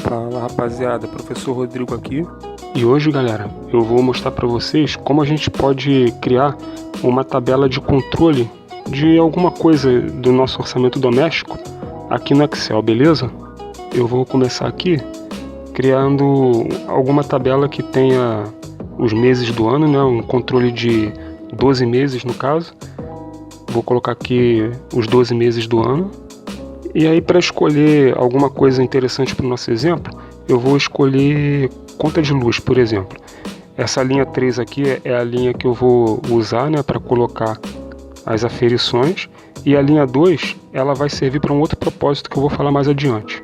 Fala rapaziada, professor Rodrigo aqui. E hoje, galera, eu vou mostrar para vocês como a gente pode criar uma tabela de controle de alguma coisa do nosso orçamento doméstico aqui no Excel, beleza? Eu vou começar aqui criando alguma tabela que tenha os meses do ano, né? Um controle de 12 meses no caso. Vou colocar aqui os 12 meses do ano. E aí, para escolher alguma coisa interessante para o nosso exemplo, eu vou escolher conta de luz, por exemplo. Essa linha 3 aqui é a linha que eu vou usar, né, para colocar as aferições. E a linha 2, ela vai servir para um outro propósito que eu vou falar mais adiante.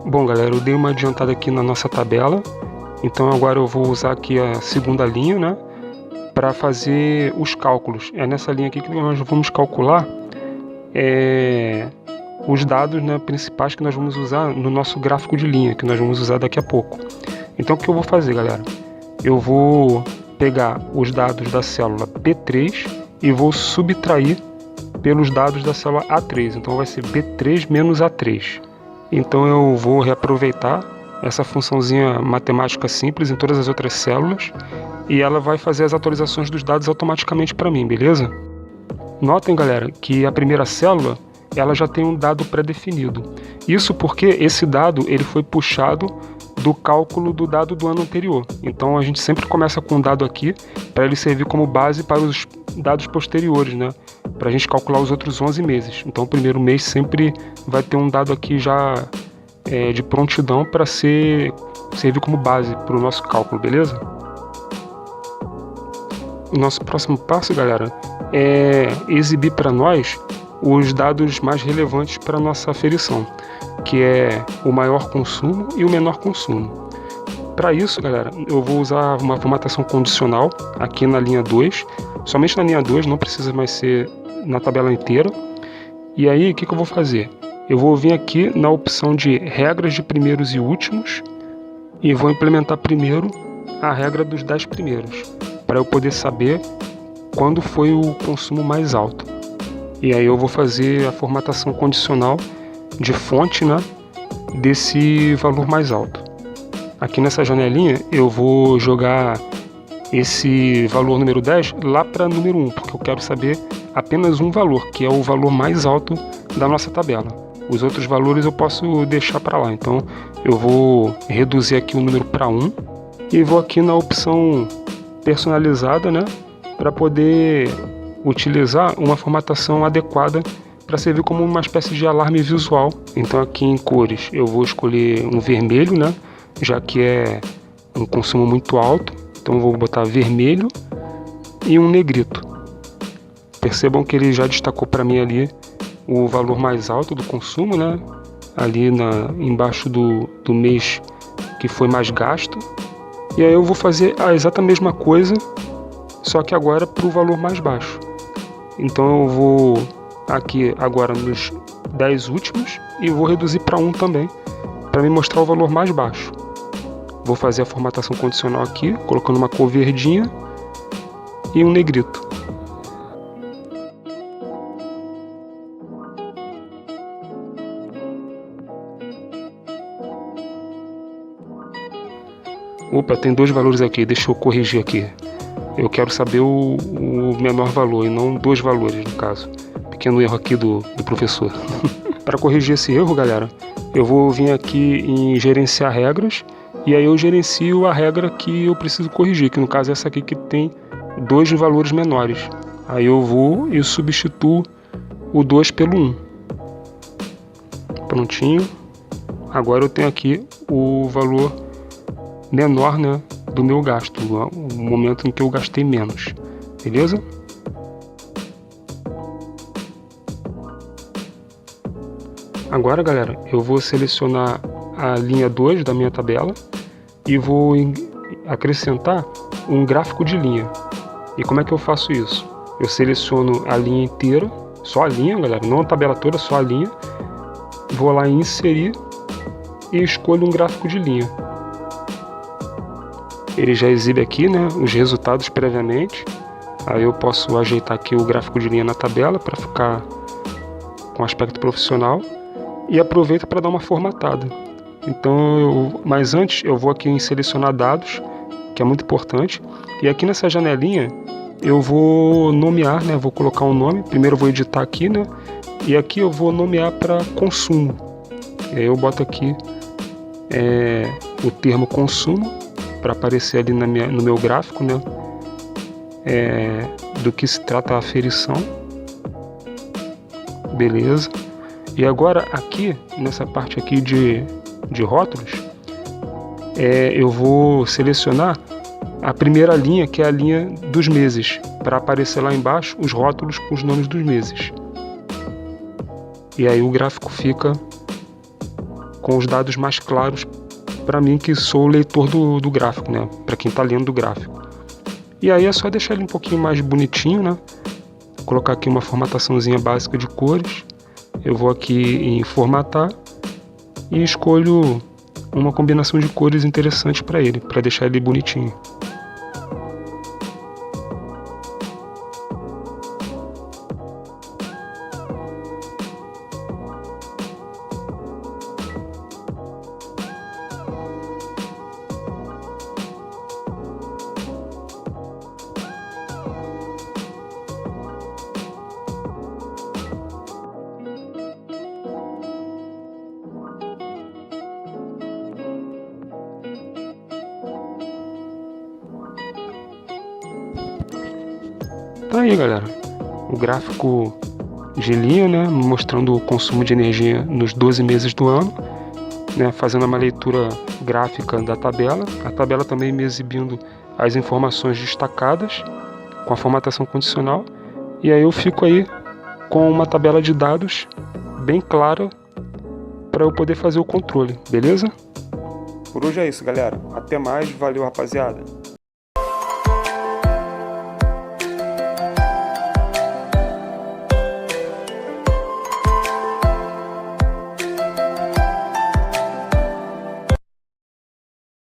Bom, galera, eu dei uma adiantada aqui na nossa tabela, então agora eu vou usar aqui a segunda linha, né, para fazer os cálculos. É nessa linha aqui que nós vamos calcular os dados, né, principais que nós vamos usar no nosso gráfico de linha, que nós vamos usar daqui a pouco. Então o que eu vou fazer, galera? Eu vou pegar os dados da célula B3 e vou subtrair pelos dados da célula A3, então vai ser B3 menos A3. Então eu vou reaproveitar essa funçãozinha matemática simples em todas as outras células e ela vai fazer as atualizações dos dados automaticamente para mim, beleza? Notem, galera, que a primeira célula ela já tem um dado pré-definido. Isso porque esse dado ele foi puxado do cálculo do dado do ano anterior. Então a gente sempre começa com um dado aqui para ele servir como base para os dados posteriores, né? Para a gente calcular os outros 11 meses. Então o primeiro mês sempre vai ter um dado aqui já de prontidão para servir como base para o nosso cálculo, beleza? O nosso próximo passo, galera, é exibir para nós os dados mais relevantes para a nossa aferição, que é o maior consumo e o menor consumo. Para isso, galera, eu vou usar uma formatação condicional aqui na linha 2, somente na linha 2, não precisa mais ser na tabela inteira. E aí, o que eu vou fazer? Eu vou vir aqui na opção de regras de primeiros e últimos e vou implementar primeiro a regra dos 10 primeiros, para eu poder saber quando foi o consumo mais alto. E aí eu vou fazer a formatação condicional de fonte, né, desse valor mais alto. Aqui nessa janelinha eu vou jogar esse valor número 10 lá para número 1, porque eu quero saber apenas um valor, que é o valor mais alto da nossa tabela. Os outros valores eu posso deixar para lá, então eu vou reduzir aqui o número para 1 e vou aqui na opção personalizada, né, para poder utilizar uma formatação adequada para servir como uma espécie de alarme visual. Então aqui em cores eu vou escolher um vermelho, né, já que é um consumo muito alto, então eu vou botar vermelho e um negrito. Percebam que ele já destacou para mim ali o valor mais alto do consumo, né, ali embaixo do mês que foi mais gasto. E aí eu vou fazer a exata mesma coisa, só que agora para o valor mais baixo. Então eu vou aqui agora nos 10 últimos e vou reduzir para 1 também, para me mostrar o valor mais baixo. Vou fazer a formatação condicional aqui, colocando uma cor verdinha e um negrito. Opa, tem dois valores aqui, deixa eu corrigir aqui. Eu quero saber o menor valor e não dois valores, no caso. Pequeno erro aqui do professor. Para corrigir esse erro, galera, eu vou vir aqui em gerenciar regras e aí eu gerencio a regra que eu preciso corrigir, que no caso é essa aqui que tem dois valores menores. Aí eu vou e substituo o 2 pelo 1. Prontinho. Agora eu tenho aqui o valor menor, né, do meu gasto, o momento em que eu gastei menos, beleza? Agora, galera, eu vou selecionar a linha 2 da minha tabela e vou acrescentar um gráfico de linha. E como é que eu faço isso? Eu seleciono a linha inteira, só a linha, galera, não a tabela toda, só a linha. Vou lá em inserir e escolho um gráfico de linha. Ele já exibe aqui, né, os resultados previamente. Aí eu posso ajeitar aqui o gráfico de linha na tabela para ficar com aspecto profissional e aproveito para dar uma formatada. Então, mas antes eu vou aqui em selecionar dados, que é muito importante, e aqui nessa janelinha eu vou nomear, né, vou colocar um nome. Primeiro eu vou editar aqui, né, e aqui eu vou nomear para consumo. E aí eu boto aqui o termo consumo para aparecer ali no meu gráfico, né, do que se trata a aferição. Beleza. E agora aqui, nessa parte aqui de rótulos, eu vou selecionar a primeira linha, que é a linha dos meses, para aparecer lá embaixo os rótulos com os nomes dos meses. E aí o gráfico fica com os dados mais claros para mim, que sou o leitor do gráfico, né? Para quem está lendo do gráfico. E aí é só deixar ele um pouquinho mais bonitinho, né? Colocar aqui uma formataçãozinha básica de cores. Eu vou aqui em formatar e escolho uma combinação de cores interessante para ele, para deixar ele bonitinho. Tá aí, galera, o gráfico de linha, né, mostrando o consumo de energia nos 12 meses do ano, né, fazendo uma leitura gráfica da tabela, a tabela também me exibindo as informações destacadas com a formatação condicional, e aí eu fico aí com uma tabela de dados bem clara para eu poder fazer o controle, beleza? Por hoje é isso, galera. Até mais, valeu, rapaziada.